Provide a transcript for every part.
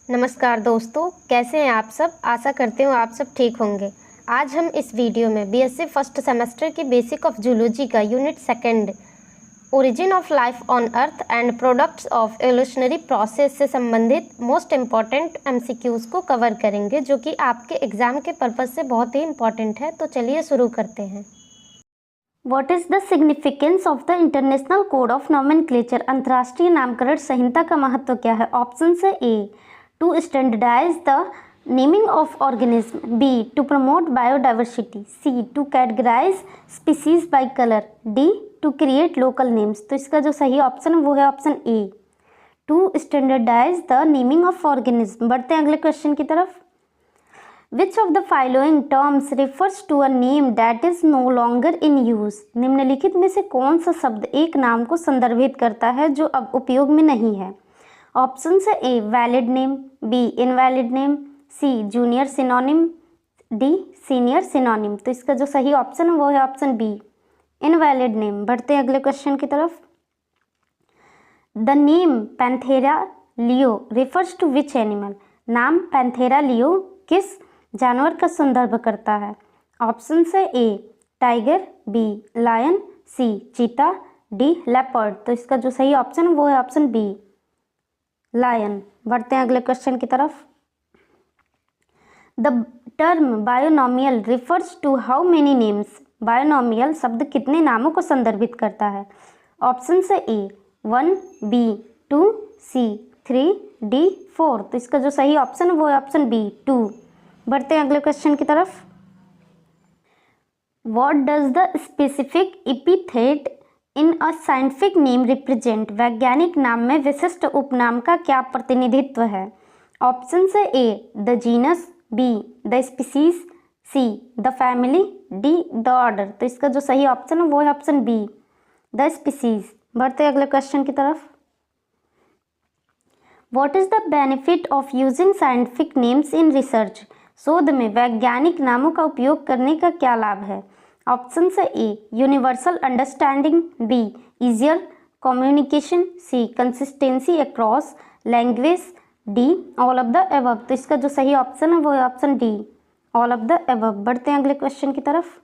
नमस्कार दोस्तों, कैसे हैं आप सब। आशा करती हूँ आप सब ठीक होंगे। आज हम इस वीडियो में बीएससी फर्स्ट सेमेस्टर की बेसिक ऑफ जूलॉजी का unit second origin of life on earth and products of evolutionary process से संबंधित मोस्ट इम्पॉर्टेंट एमसीक्यूज को कवर करेंगे, जो कि आपके एग्जाम के पर्पज़ से बहुत ही इम्पॉर्टेंट है। तो चलिए शुरू करते हैं। What is the significance of the International Code of Nomenclature? अंतर्राष्ट्रीय नामकरण संहिता का महत्व क्या है? ऑप्शन है A to standardize the naming of organism, B to promote biodiversity, C to categorize species by colour, D to create local names. तो इसका जो सही ऑप्शन है वो है option A to standardize the naming of organism. बढ़ते हैं अगले क्वेश्चन की तरफ। Which of the following terms refers to a name that is no longer in use? निम्नलिखित में से कौन सा शब्द एक नाम को संदर्भित करता है जो अब उपयोग में नहीं है? ऑप्शन है A valid name, B invalid name, C junior synonym, D senior synonym. तो इसका जो सही ऑप्शन है वो है ऑप्शन बी इनवैलिड नेम। बढ़ते हैं अगले क्वेश्चन की तरफ। The name Panthera leo refers to which animal? नाम पैंथेरा लियो किस जानवर का संदर्भ करता है? ऑप्शन है A tiger, B lion, C cheetah, D leopard. तो इसका जो सही ऑप्शन है वो है ऑप्शन बी लायन। बढ़ते हैं अगले क्वेश्चन की तरफ। The term binomial refers to how many names? Binomial शब्द कितने नामों को संदर्भित करता है? ऑप्शन है ए 1, बी 2, सी 3, डी 4। तो इसका जो सही ऑप्शन है वो है ऑप्शन बी 2। बढ़ते हैं अगले क्वेश्चन की तरफ। What does the specific epithet in a scientific name represent? वैज्ञानिक नाम में विशिष्ट उपनाम का क्या प्रतिनिधित्व है? ऑप्शन है A the genus, B the species, C the family, D the order. तो इसका जो सही ऑप्शन है वो है ऑप्शन बी द स्पीसीज। बढ़ते हैं अगले क्वेश्चन की तरफ। What is the benefit of using scientific names in research? शोध में वैज्ञानिक नामों का उपयोग करने का क्या लाभ है? ऑप्शन है A universal understanding, B easier communication, C consistency across language, D all of the above. तो इसका जो सही ऑप्शन है वो है option D all of the above. बढ़ते हैं अगले क्वेश्चन की तरफ।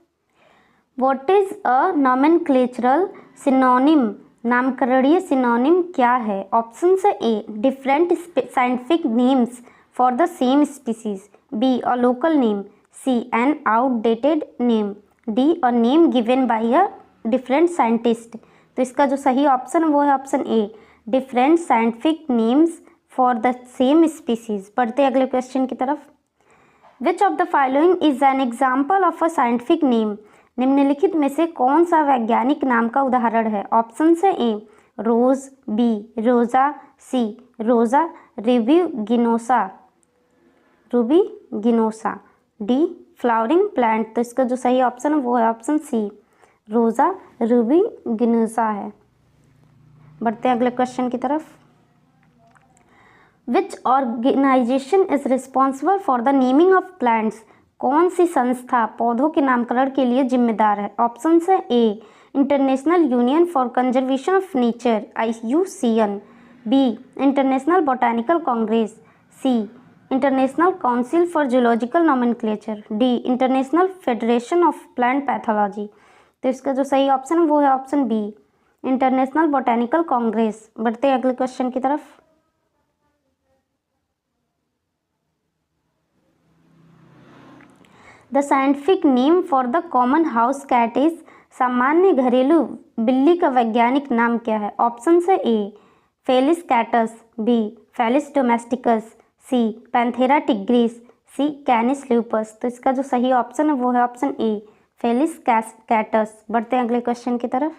What is a nomenclatural synonym? नामकरणीय सिनोनिम क्या है? ऑप्शन है A different scientific names for the same species, B a local name, C an outdated name, D a name given by a different scientist। तो इसका जो सही option है वो है option A different scientific names for the same species. बढ़ते हैं अगले क्वेश्चन की तरफ। Which of the following is an example of a scientific name? निम्नलिखित में से कौन सा वैज्ञानिक नाम का उदाहरण है? ऑप्शन है ए रोज, बी रोजा, सी रोजा रूबी गिनोसा, डी फ्लावरिंग प्लांट। तो इसका जो सही ऑप्शन है वो है ऑप्शन सी रोजा रूबी गिनोसा है। बढ़ते हैं अगले क्वेश्चन की तरफ। Which organization is responsible for the naming of plants? कौन सी संस्था पौधों के नामकरण के लिए जिम्मेदार है? ऑप्शन है A International Union for Conservation of Nature IUCN, B International Botanical Congress, C International Council for Zoological Nomenclature, D International Federation of Plant Pathology. तो इसका जो सही ऑप्शन है वो है option B International Botanical Congress. बढ़ते हैं अगले क्वेश्चन की तरफ। The scientific name for the common house cat is? सामान्य घरेलू बिल्ली का वैज्ञानिक नाम क्या है? ऑप्शन है ए फेलिस कैटस, बी फेलिस डोमेस्टिकस, सी पैंथेरा टिग्रिस, सी कैनिस ल्यूपस। तो इसका जो सही ऑप्शन है वो है ऑप्शन ए फेलिस कैटस। बढ़ते हैं अगले क्वेश्चन की तरफ।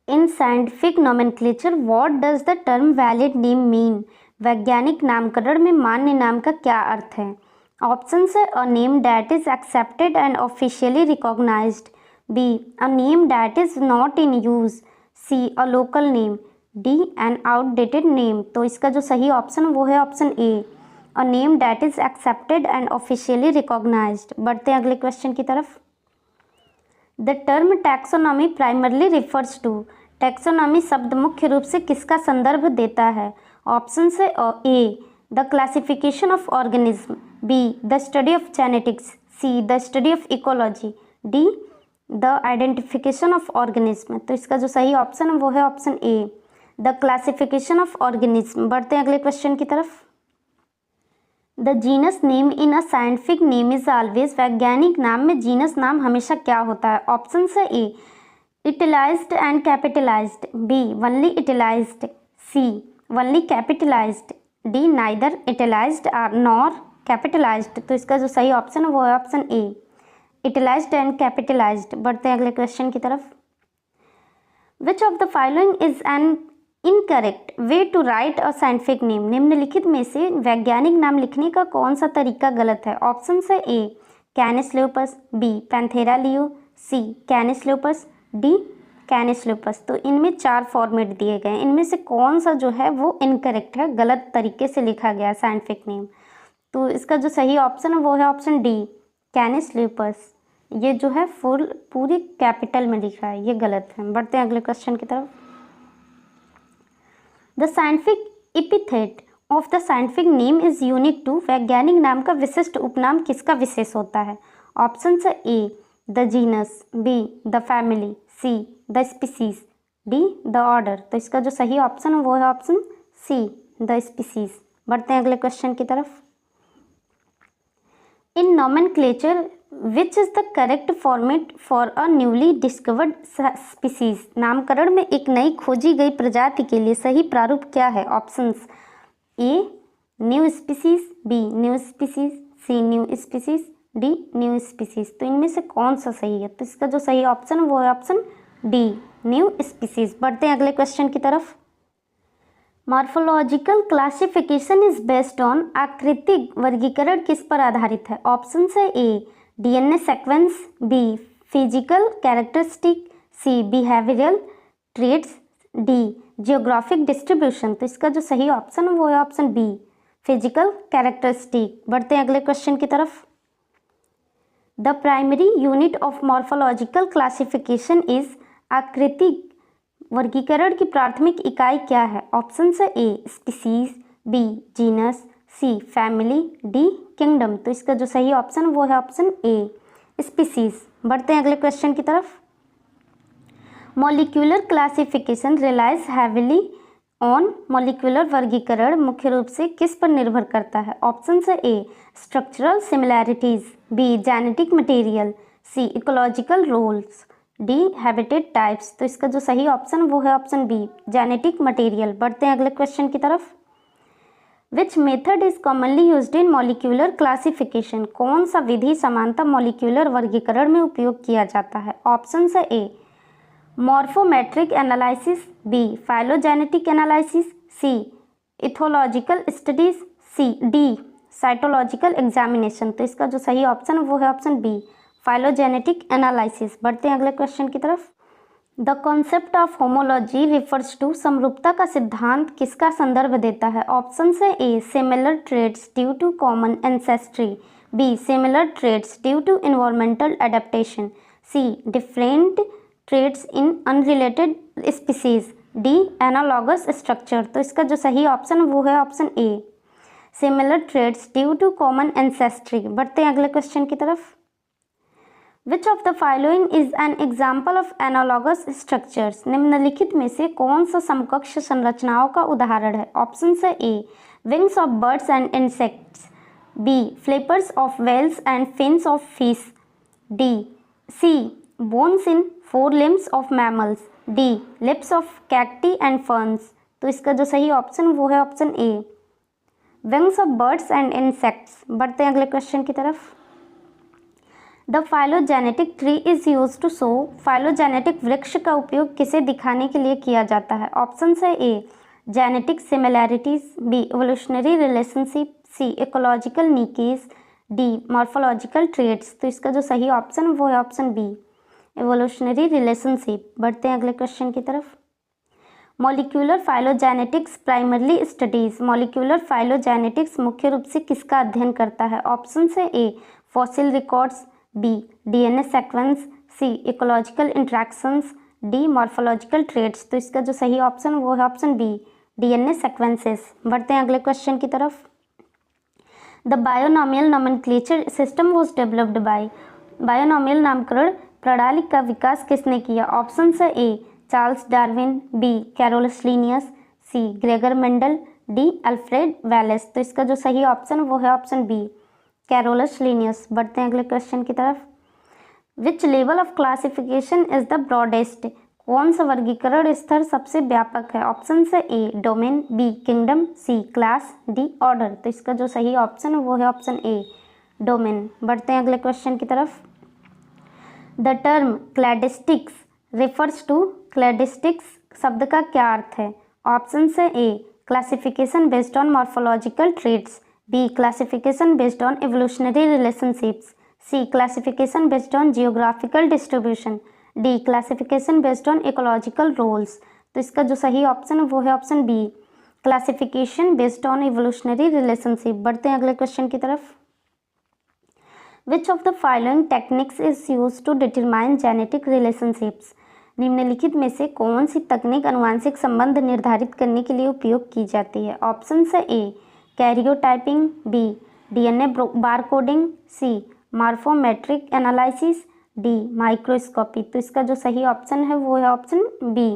In scientific nomenclature what does the term valid name mean? वैज्ञानिक नामकरण में मान्य नाम का क्या अर्थ है? ऑप्शन है a name that is accepted and officially recognized, B a name that is not in use, C a local name, D an outdated name. तो इसका जो सही ऑप्शन है वो है option A a name that is accepted and officially recognized. बढ़ते हैं अगले क्वेश्चन की तरफ। The term taxonomy primarily refers to? Taxonomy शब्द मुख्य रूप से किसका संदर्भ देता है? ऑप्शन से A the classification of organism, B the study of genetics, C the study of ecology, D the identification of organism. तो इसका जो सही ऑप्शन है वो है option A the classification of organism. बढ़ते हैं अगले क्वेश्चन की तरफ। The genus name in a scientific name is always, वैज्ञानिक नाम में जीनस नाम हमेशा क्या होता है? ऑप्शन से A italicized and capitalized, B only italicized, C only capitalized, D neither italicized और नॉर कैपिटलाइज्ड। तो इसका जो सही ऑप्शन है वो है option A italicized and capitalized. बढ़ते हैं अगले क्वेश्चन की तरफ। Which of the following is an incorrect way to write a scientific name, निम्नलिखित में से वैज्ञानिक नाम लिखने का कौन सा तरीका गलत है? ऑप्शन से A Canis lupus, B Panthera leo, C Canis lupus, D Canis lupus. तो इनमें 4 फॉर्मेट दिए गए हैं, इनमें से कौन सा जो है वो इनकरेक्ट है, गलत तरीके से लिखा गया साइंटिफिक नेम? तो इसका जो सही ऑप्शन है वो है ऑप्शन डी कैनिस ल्यूपस। ये जो है पूरी कैपिटल में लिखा है, ये गलत है। बढ़ते हैं अगले क्वेश्चन की तरफ। The scientific epithet of the scientific name is unique to, वैज्ञानिक नाम का विशिष्ट उपनाम किसका विशेष होता है? ऑप्शन से A the genus, B the family, C the species, D the order. तो इसका जो सही ऑप्शन है वो है ऑप्शन सी द स्पीसीज। बढ़ते हैं अगले क्वेश्चन की तरफ। In nomenclature which is the correct format for a newly discovered species, नामकरण में एक नई खोजी गई प्रजाति के लिए सही प्रारूप क्या है? Options A new species, B new species, C new species, D new species. तो इनमें से कौन सा सही है? तो इसका जो सही ऑप्शन है वो है ऑप्शन डी न्यू स्पीसीज। बढ़ते हैं अगले क्वेश्चन की तरफ। Morphological classification is based on, आकृतिक वर्गीकरण किस पर आधारित है? ऑप्शन से A DNA sequence, B physical characteristic, C behavioural traits, D geographic distribution. तो इसका जो सही ऑप्शन है वो है ऑप्शन बी फिजिकल कैरेक्टरिस्टिक। बढ़ते हैं अगले क्वेश्चन की तरफ। The primary unit of morphological classification is, आकृतिक वर्गीकरण की प्राथमिक इकाई क्या है? ऑप्शन से A species, B genus, C family, D kingdom. तो इसका जो सही ऑप्शन वो है ऑप्शन ए स्पीसीज। बढ़ते हैं अगले क्वेश्चन की तरफ। Molecular classification relies heavily on, molecular वर्गीकरण मुख्य रूप से किस पर निर्भर करता है? ऑप्शन से A structural similarities, B genetic material, C ecological roles, D habitat types. तो इसका जो सही ऑप्शन वो है ऑप्शन बी जेनेटिक मटेरियल। बढ़ते हैं अगले क्वेश्चन की तरफ। Which method is commonly used in molecular classification, कौन सा विधि समानता मॉलिक्यूलर वर्गीकरण में उपयोग किया जाता है? ऑप्शन से A morphometric analysis, B phylogenetic analysis, C ethological studies, C D cytological examination. तो इसका जो सही ऑप्शन है वो है ऑप्शन बी फाइलोजेनेटिक एनालिसिस। बढ़ते हैं अगले क्वेश्चन की तरफ। The concept of homology refers to, समरूपता का सिद्धांत किसका संदर्भ देता है? ऑप्शन से A similar traits due to common ancestry, B similar traits due to environmental adaptation, C different traits in unrelated species, D analogous structure. तो इसका जो सही ऑप्शन वो है option A similar traits due to common ancestry. बढ़ते हैं अगले question की तरफ। Which of the following is an example of analogous structures, निम्नलिखित में से कौन सा समकक्ष संरचनाओं का उदाहरण है? ऑप्शन से A wings of birds and insects, B flippers of whales and fins of fish, D C bones in 4 limbs of mammals, D lips of cacti and ferns. तो इसका जो सही ऑप्शन वो है option A wings of birds and insects. बढ़ते हैं अगले question की तरफ। The phylogenetic tree is use to show, phylogenetic वृक्ष का उपयोग किसे दिखाने के लिए किया जाता है? ऑप्शन से A genetic similarities, B evolutionary relationship, C ecological niches, D morphological traits. तो इसका जो सही ऑप्शन वो है ऑप्शन बी इवोल्यूशनरी रिलेशनशिप। बढ़ते हैं अगले क्वेश्चन की तरफ। Molecular phylogenetics primarily studies, molecular phylogenetics मुख्य रूप से किसका अध्ययन करता है? ऑप्शन से A fossil records, B DNA sequence, C ecological interactions, D morphological traits. तो इसका जो सही ऑप्शन वो है ऑप्शन बी डीएनए सीक्वेंसेस। बढ़ते हैं अगले क्वेश्चन की तरफ। The binomial nomenclature system was developed by. Binomial नामकरण प्रणाली का विकास किसने किया? ऑप्शन है A Charles Darwin, B Carolus Linnaeus, C Gregor Mendel, D Alfred Wallace. तो इसका जो सही ऑप्शन वो है ऑप्शन बी कैरोलस लिनियस। बढ़ते हैं अगले क्वेश्चन की तरफ। Which level of classification is the broadest? कौन सा वर्गीकरण स्तर सबसे व्यापक है? ऑप्शन है ए डोमेन, बी किंगडम, सी क्लास, डी ऑर्डर। तो इसका जो सही ऑप्शन है वो है ऑप्शन ए डोमेन। बढ़ते हैं अगले क्वेश्चन की तरफ। The term cladistics refers to. Cladistics शब्द का क्या अर्थ है? ऑप्शन है A classification based on morphological traits, B classification based on evolutionary relationships, C classification based on geographical distribution, D classification based on ecological roles. तो इसका जो सही ऑप्शन है वो है option B classification based on evolutionary relationship. बढ़ते हैं अगले क्वेश्चन की तरफ। Which of the following techniques is use to determine genetic relationships? निम्नलिखित में से कौन सी तकनीक अनुवांशिक संबंध निर्धारित करने के लिए उपयोग की जाती है? ऑप्शन है ए कैरियोटाइपिंग, बी डीएनए बारकोडिंग, सी मॉर्फोमेट्रिक एनालिसिस, डी माइक्रोस्कोपी। तो इसका जो सही ऑप्शन है वो है ऑप्शन बी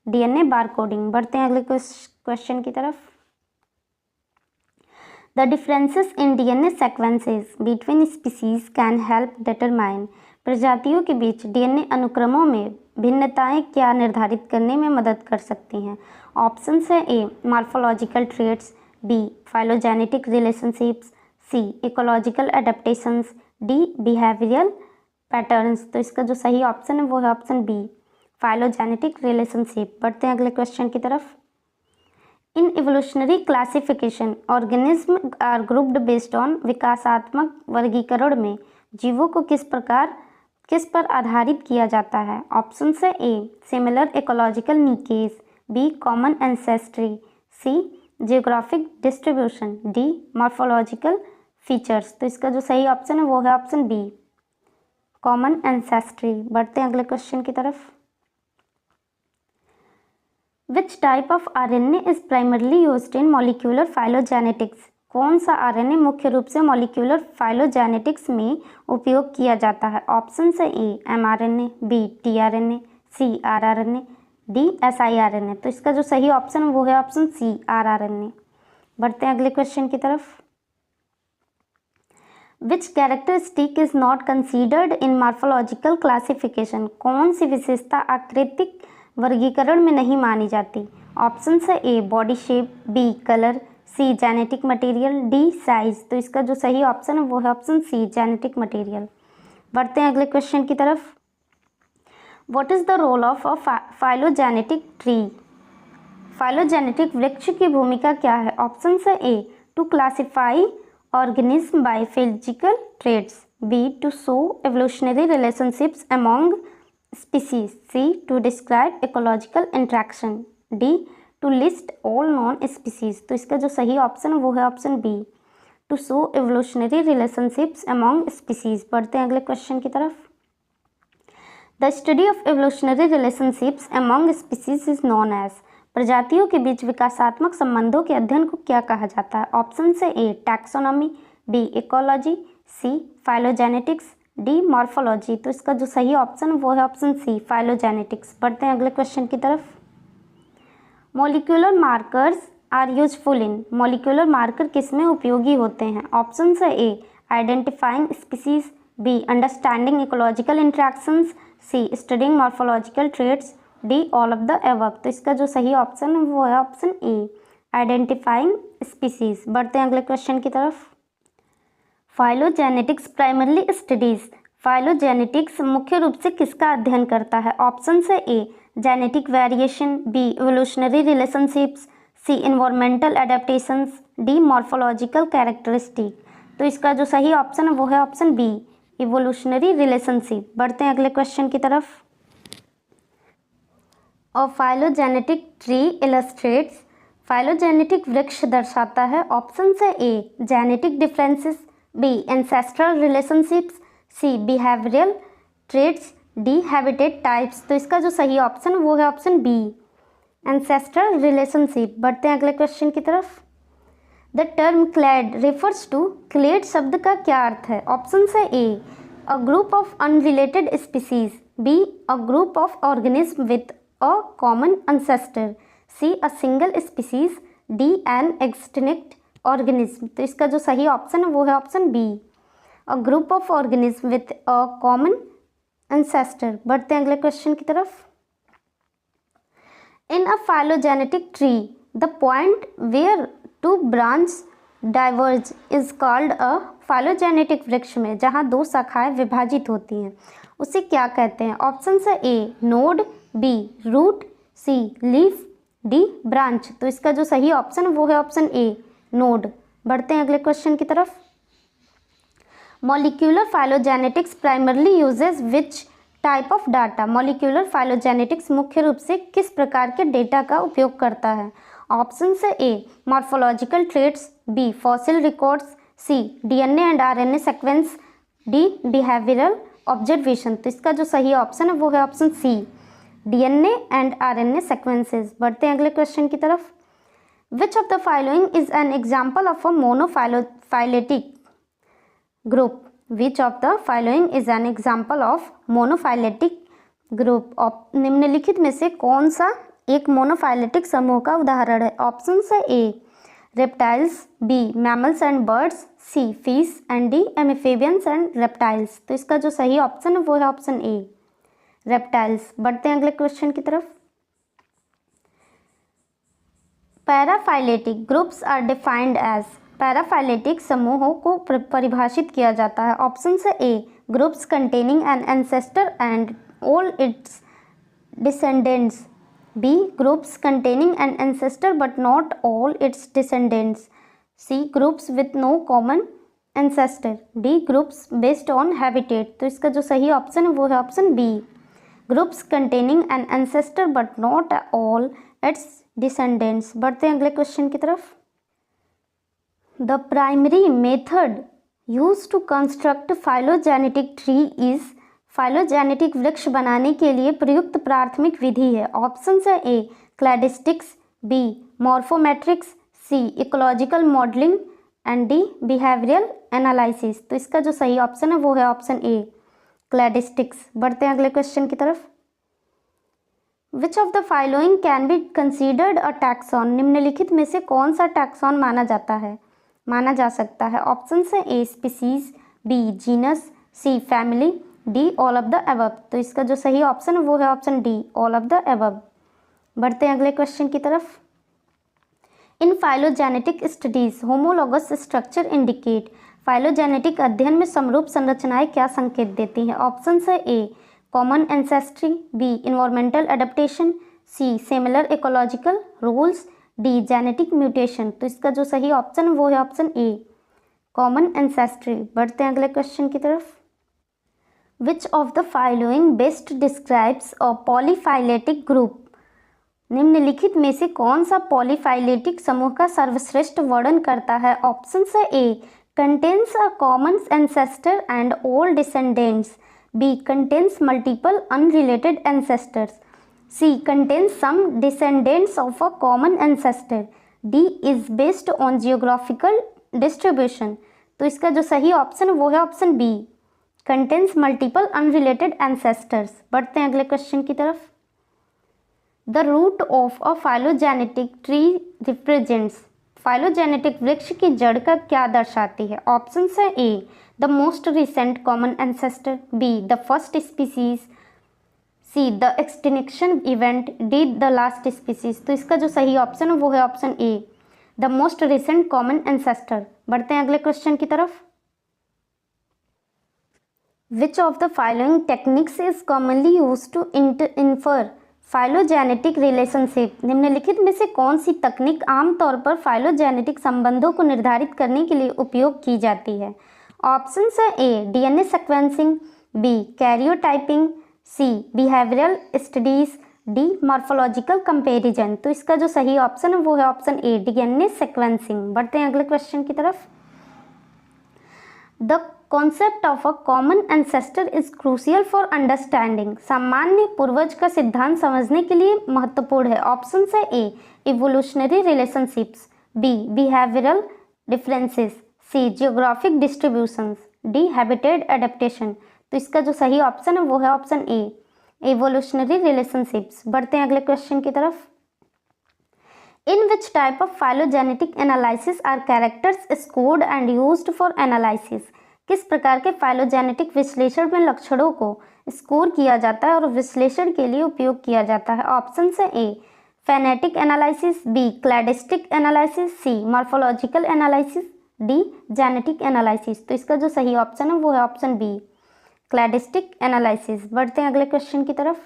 डीएनए बारकोडिंग। बढ़ते हैं अगले क्वेश्चन की तरफ। The differences in DNA sequences between species can help determine. प्रजातियों के बीच डीएनए अनुक्रमों में भिन्नताएं क्या निर्धारित करने में मदद कर सकती हैं? ऑप्शन है A morphological traits, B phylogenetic relationships, C ecological adaptations, D behavioural patterns. तो इसका जो सही ऑप्शन है वो है ऑप्शन बी फाइलोजेनेटिक रिलेशनशिप। बढ़ते हैं अगले क्वेश्चन की तरफ। In evolutionary classification organism are grouped based on. विकासात्मक वर्गीकरण में जीवों को किस पर आधारित किया जाता है? ऑप्शन है A similar ecological niches, B common ancestry, C geographic distribution, D morphological features. तो इसका जो सही ऑप्शन है वो है ऑप्शन बी कॉमन एंसेस्ट्री। बढ़ते हैं अगले क्वेश्चन की तरफ। विच type of RNA is primarily used in molecular phylogenetics? कौन सा आरएनए मुख्य रूप से मॉलिक्यूलर फाइलोजेनेटिक्स में उपयोग किया जाता है? ऑप्शन है ए एमआरएनए, बी टीआरएनए, सी आरआरएनए, डी एसआईआरएनए। तो इसका जो सही ऑप्शन वो है ऑप्शन सी आरआरएनए। बढ़ते हैं अगले क्वेश्चन की तरफ। Which characteristic is not considered in morphological classification? कौन सी विशेषता आकृतिक वर्गीकरण में नहीं मानी जाती? ऑप्शन है A body shape, B colour, C genetic material, D size. तो इसका जो सही ऑप्शन है वो है ऑप्शन सी जेनेटिक मटेरियल। बढ़ते हैं अगले क्वेश्चन की तरफ। What is the role of a phylogenetic tree? Phylogenetic वृक्ष की भूमिका क्या है? ऑप्शन है A to classify organism by physical traits, B to show evolutionary relationships among species, C to describe ecological interaction, D to list all known species. तो इसका जो सही ऑप्शन है वो है option B to show evolutionary relationships among species. बढ़ते हैं अगले क्वेश्चन की तरफ। The study of evolutionary relationships among species is known as. प्रजातियों के बीच विकासात्मक संबंधों के अध्ययन को क्या कहा जाता है? ऑप्शन से ए टैक्सोनॉमी, बी इकोलॉजी, सी फाइलोजेनेटिक्स, डी मॉर्फोलॉजी। तो इसका जो सही ऑप्शन वो है ऑप्शन सी फाइलोजेनेटिक्स। बढ़ते हैं अगले क्वेश्चन की तरफ। Molecular markers are useful in. Molecular marker किस में उपयोगी होते हैं? ऑप्शन है A identifying species, B understanding ecological interactions, C studying morphological traits, D all of the above. तो इसका जो सही ऑप्शन है वो है ऑप्शन ए आइडेंटिफाइंग स्पीसीज। बढ़ते हैं अगले क्वेश्चन की तरफ। Phylogenetics primarily studies. फाइलोजेनेटिक्स मुख्य रूप से किसका अध्ययन करता है? ऑप्शन से A genetic variation, B evolutionary relationships, C environmental adaptations, D morphological characteristic. तो इसका जो सही ऑप्शन है वो है ऑप्शन बी इवोल्यूशनरी रिलेशनशिप। बढ़ते हैं अगले क्वेश्चन की तरफ। और फाइलोजेनेटिक ट्री इलस्ट्रेट्स। फाइलोजेनेटिक वृक्ष दर्शाता है। ऑप्शन से A genetic differences, B ancestral relationships, C behavioural traits, D habitat types. तो इसका जो सही ऑप्शन वो है ऑप्शन बी एंसेस्ट्रल रिलेशनशिप। बढ़ते हैं अगले क्वेश्चन की तरफ। The term clade refers to, clade शब्द का क्या अर्थ है? ऑप्शन है A a group of unrelated species, B a group of organism with a common ancestor, C a single species, D an extinct organism. तो इसका जो सही ऑप्शन है वो है option B a group of organism with a common ancestor. बढ़ते हैं अगले क्वेश्चन की तरफ। In a phylogenetic tree the point where two branch diverge is called a, phylogenetic वृक्ष में जहाँ दो शाखाएं विभाजित होती हैं उसे क्या कहते हैं? ऑप्शन है ए नोड, बी रूट, सी लीफ, डी ब्रांच। तो इसका जो सही ऑप्शन है वो है ऑप्शन ए नोड। बढ़ते हैं अगले क्वेश्चन की तरफ। Molecular phylogenetics primarily uses which type of data? Molecular phylogenetics मुख्य रूप से किस प्रकार के डेटा का उपयोग करता है? ऑप्शन है A morphological traits, B fossil records, C DNA and RNA sequence, D behavioural observation. तो इसका जो सही ऑप्शन है वो है option C DNA and RNA sequences. बढ़ते हैं अगले क्वेश्चन की तरफ। Which of the following is an example of a monophyletic group? Which of the following is an example of monophyletic group? निम्नलिखित में से कौन सा एक मोनोफाइलेटिक समूह का उदाहरण है? ऑप्शन है A reptiles, B mammals and birds, C fish and D amphibians and reptiles. तो इसका जो सही ऑप्शन है वो है ऑप्शन ए रेप्टाइल्स। बढ़ते हैं अगले क्वेश्चन की तरफ। Paraphyletic groups are defined as, paraphyletic समूहों को परिभाषित किया जाता है। ऑप्शन है A groups containing an ancestor and all its descendants, B groups containing an ancestor but not all its descendants, C groups with no common ancestor, D groups based on habitat. तो इसका जो सही option है वो है option B groups containing an ancestor but not all its descendants. बढ़ते हैं अगले क्वेश्चन की तरफ। The primary method use to construct phylogenetic tree is, phylogenetic वृक्ष बनाने के लिए प्रयुक्त प्राथमिक विधि है। ऑप्शन है A cladistics, B morphometrics, C ecological modelling and D behavioural analysis. तो इसका जो सही ऑप्शन है वो है ऑप्शन ए क्लैडिस्टिक्स। बढ़ते हैं अगले क्वेश्चन की तरफ। Which of the following can be considered a taxon? निम्नलिखित में से कौन सा टैक्सॉन माना जा सकता है? ऑप्शन है A species, B genus, C family, D all of the above. तो इसका जो सही ऑप्शन है वो है option D all of the above. बढ़ते हैं अगले क्वेश्चन की तरफ। In phylogenetic studies homologous structure indicate, phylogenetic अध्ययन में समरूप संरचनाएं क्या संकेत देती हैं? ऑप्शन है A common ancestry, B environmental adaptation, C similar ecological roles, D genetic mutation. तो इसका जो सही ऑप्शन है वो है ऑप्शन ए कॉमन एंसेस्ट्री। बढ़ते हैं अगले क्वेश्चन की तरफ। Which of the following best describes a polyphyletic group? निम्नलिखित में से कौन सा पॉलीफाइलेटिक समूह का सर्वश्रेष्ठ वर्णन करता है? ऑप्शन है A contains a common ancestor and all descendants, B contains multiple unrelated ancestors, C contains some descendants of a common ancestor, D is based on geographical distribution. तो इसका जो सही ऑप्शन है वो है option B contains multiple unrelated ancestors. बढ़ते हैं अगले क्वेश्चन की तरफ। The root of a phylogenetic tree represents, phylogenetic वृक्ष की जड़ का क्या दर्शाती है? ऑप्शन है A the most recent common ancestor, B the first species, C the extinction event, D the last species. तो इसका जो सही ऑप्शन है वो है option A the most recent common ancestor. बढ़ते हैं अगले क्वेश्चन की तरफ। Which of the following techniques is commonly use to infer phylogenetic relationship? निम्नलिखित में से कौन सी तकनीक आमतौर पर फाइलोजेनेटिक संबंधों को निर्धारित करने के लिए उपयोग की जाती है? ऑप्शन है A DNA sequencing, B karyotyping, C behavioural studies, D morphological comparison. तो इसका जो सही ऑप्शन है वो है ऑप्शन ए डीएनए सीक्वेंसिंग। बढ़ते हैं अगले क्वेश्चन की तरफ। The concept of a common ancestor is crucial for understanding. सामान्य पूर्वज का सिद्धांत समझने के लिए महत्वपूर्ण है। ऑप्शन है A evolutionary relationships, B behavioural differences, C geographic distributions, D habitat adaptation. तो इसका जो सही ऑप्शन है वो है ऑप्शन ए इवोल्यूशनरी रिलेशनशिप्स। बढ़ते हैं अगले क्वेश्चन की तरफ। In which type of phylogenetic analysis are characters scored and used for analysis. किस प्रकार के फाइलोजेनेटिक विश्लेषण में लक्षणों को स्कोर किया जाता है और विश्लेषण के लिए उपयोग किया जाता है। ऑप्शन से A phenetic analysis, B cladistic analysis, C morphological analysis, D genetic analysis. तो इसका जो सही ऑप्शन है वो है ऑप्शन बी क्लैडिस्टिक एनालिसिस। बढ़ते हैं अगले क्वेश्चन की तरफ।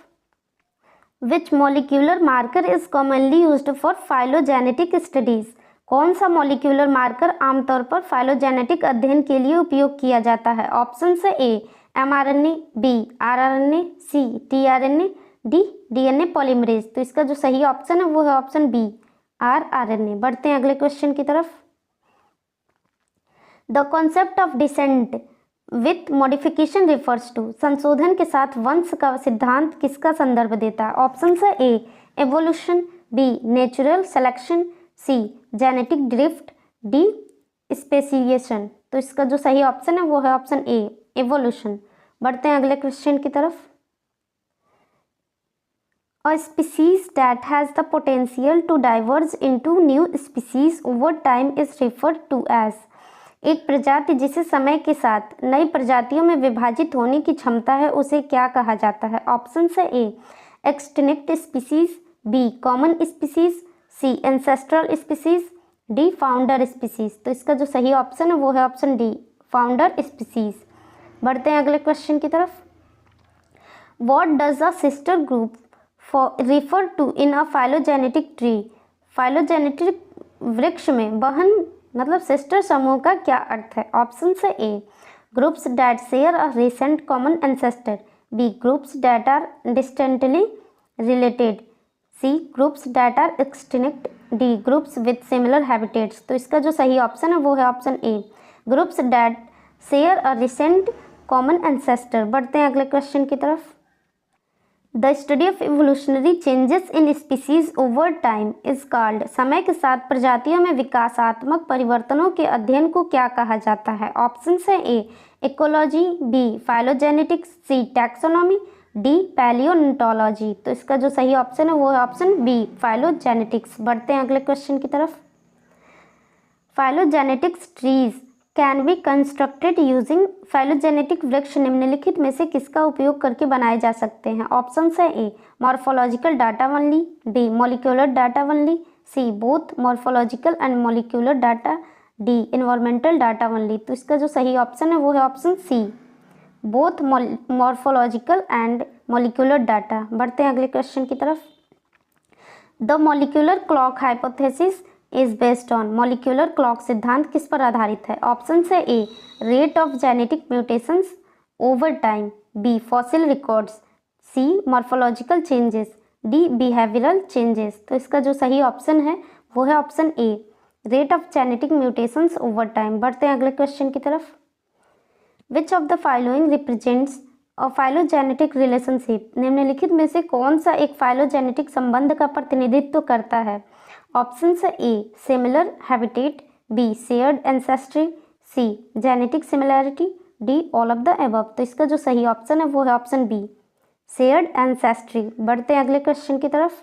Which molecular marker is commonly used for phylogenetic studies. कौन सा मॉलिक्यूलर मार्कर आमतौर पर फाइलोजेनेटिक अध्ययन के लिए उपयोग किया जाता है। ऑप्शन से ए mRNA, बी rRNA, सी tRNA, डी DNA पॉलीमरेज। तो इसका जो सही ऑप्शन है वो है ऑप्शन बी rRNA। बढ़ते हैं अगले क्वेश्चन की तरफ। The concept of descent with modification refers to. संशोधन के साथ वंश का सिद्धांत किसका संदर्भ देता है। ऑप्शन है ए एवोल्यूशन, बी नेचुरल सिलेक्शन, सी जेनेटिक ड्रिफ्ट, डी स्पेसिएशन। तो इसका जो सही ऑप्शन है वो है ऑप्शन ए एवोल्यूशन। बढ़ते हैं अगले क्वेश्चन की तरफ। A species that has the potential to diverge into new species over time is referred to as। एक प्रजाति जिसे समय के साथ नई प्रजातियों में विभाजित होने की क्षमता है उसे क्या कहा जाता है। ऑप्शन है A extinct species, B common species, C ancestral species, D founder species. तो इसका जो सही ऑप्शन है वो है ऑप्शन डी फाउंडर स्पीसीज। बढ़ते हैं अगले क्वेश्चन की तरफ। What does a sister group refer to in a phylogenetic tree. Phylogenetic वृक्ष में बहन मतलब सिस्टर समूह का क्या अर्थ है। ऑप्शन से A groups that share a recent common ancestor, B groups that are distantly related, C groups that are extinct, D groups with similar habitats. तो इसका जो सही ऑप्शन है वो है option A groups that share a recent common ancestor. बढ़ते हैं अगले क्वेश्चन की तरफ। The study of evolutionary changes in species over time is called. समय के साथ प्रजातियों में विकासात्मक परिवर्तनों के अध्ययन को क्या कहा जाता है। ऑप्शन है ए इकोलॉजी, बी फाइलोजेनेटिक्स, सी टैक्सोनॉमी, डी पैलियोन्टोलॉजी। तो इसका जो सही ऑप्शन है वो है ऑप्शन बी फाइलोजेनेटिक्स। बढ़ते हैं अगले क्वेश्चन की तरफ। Phylogenetics trees can be constructed using. Phylogenetic वृक्ष निम्नलिखित में से किसका उपयोग करके बनाए जा सकते हैं। ऑप्शन है A morphological data only, B molecular data only, C both morphological and molecular data, D environmental data only. तो इसका जो सही ऑप्शन है वो है option C both morphological and molecular data. बढ़ते हैं अगले क्वेश्चन की तरफ। The molecular clock hypothesis is based on. Molecular clock सिद्धांत किस पर आधारित है। ऑप्शन है A rate of genetic mutations over time, B fossil records, C morphological changes, D behavioural changes. तो इसका जो सही ऑप्शन है वो है option A rate of genetic mutations over time. बढ़ते हैं अगले क्वेश्चन की तरफ। Which of the following represents a phylogenetic relationship. निम्नलिखित में से कौन सा एक फाइलोजेनेटिक संबंध का प्रतिनिधित्व करता है। ऑप्शन है A similar habitat, B shared ancestry, C genetic similarity, D all of the above. तो इसका जो सही ऑप्शन है वो है ऑप्शन बी शेयर्ड एंसेस्ट्री। बढ़ते हैं अगले क्वेश्चन की तरफ।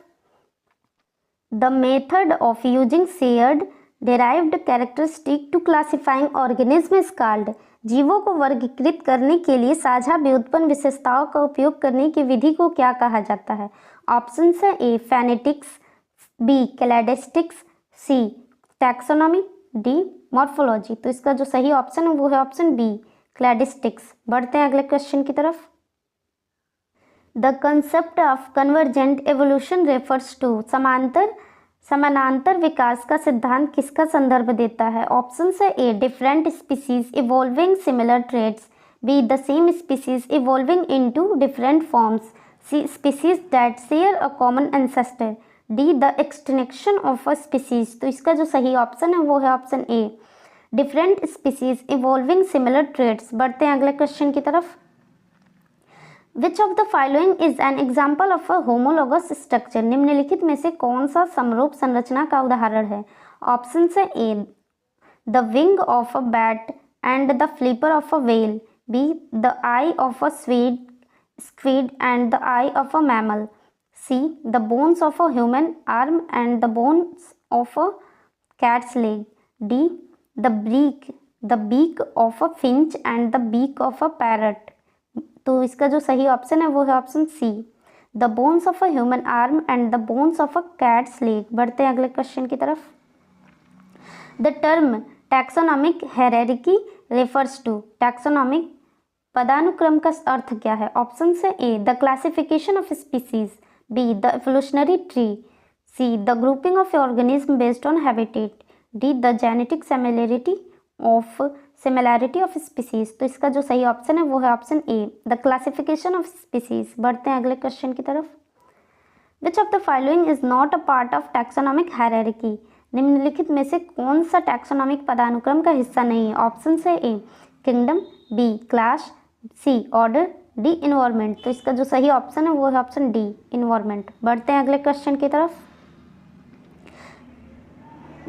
The method of using shared derived characteristic to classifying organism is called. जीवों को वर्गीकृत करने के लिए साझा व्युत्पन्न विशेषताओं का उपयोग करने की विधि को क्या कहा जाता है। ऑप्शन है ए फेनेटिक्स, बी क्लैडिस्टिक्स, सी टैक्सोनॉमी, डी मॉर्फोलॉजी। तो इसका जो सही ऑप्शन है वो है ऑप्शन बी क्लैडिस्टिक्स। बढ़ते हैं अगले क्वेश्चन की तरफ। The concept of convergent evolution refers to. समानांतर विकास का सिद्धांत किसका संदर्भ देता है। ऑप्शन है A different species evolving similar traits, B the same species evolving into different forms, C species that share a common ancestor, D the extinction of a species. तो इसका जो सही ऑप्शन है वो है option A different species evolving similar traits. बढ़ते हैं अगले क्वेश्चन की तरफ। Which of the following is an example of a homologous structure. निम्नलिखित में से कौन सा समरूप संरचना का उदाहरण है। ऑप्शन से A the wing of a bat and the flipper of a whale, B the eye of a squid and the eye of a mammal, C the bones of a human arm and the bones of a cat's leg, D the beak of a finch and the beak of a parrot। तो इसका जो सही option है वो है option C the bones of a human arm and the bones of a cat's leg. बढ़ते हैं अगले क्वेश्चन की तरफ। The term taxonomic hierarchy refers to. Taxonomic पदानुक्रम का अर्थ क्या है। ऑप्शन से A the classification of species, B the evolutionary tree, C the grouping of organism based on habitat, D the genetic similarity of species. तो इसका जो सही ऑप्शन है वो है option A the classification of species. बढ़ते हैं अगले क्वेश्चन की तरफ। Which of the following is not a part of taxonomic hierarchy. निम्नलिखित में से कौन सा टैक्सोनॉमिक पदानुक्रम का हिस्सा नहीं है। ऑप्शन से A kingdom, B class, C order, D environment. तो इसका जो सही ऑप्शन है वो है ऑप्शन डी इन्वायरमेंट। बढ़ते हैं अगले क्वेश्चन की तरफ।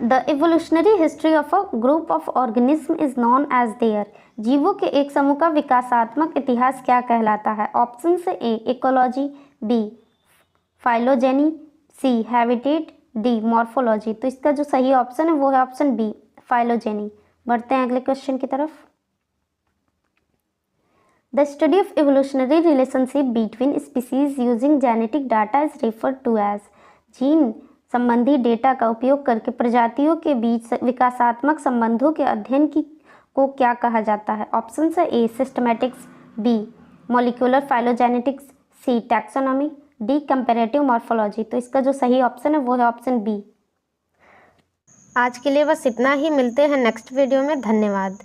The evolutionary history of a group of organism is known as their. जीवों के एक समूह का विकासात्मक इतिहास क्या कहलाता है। ऑप्शन से ए इकोलॉजी, बी फाइलोजेनी, सी हैबिटेट, डी मॉर्फोलॉजी। तो इसका जो सही ऑप्शन है वो है ऑप्शन बी फाइलोजेनी। बढ़ते हैं अगले क्वेश्चन की तरफ। The study of evolutionary relationship between species using genetic data is referred to as। Gene संबंधी डेटा का उपयोग करके प्रजातियों के बीच विकासात्मक संबंधों के अध्ययन को क्या कहा जाता है। ऑप्शन से ए सिस्टमैटिक्स, बी मॉलिक्यूलर फाइलोजेनेटिक्स, सी टैक्सोनॉमी, डी कंपैरेटिव मॉर्फोलॉजी। तो इसका जो सही ऑप्शन है वो है ऑप्शन बी। आज के लिए बस इतना ही, मिलते हैं नेक्स्ट वीडियो में। धन्यवाद।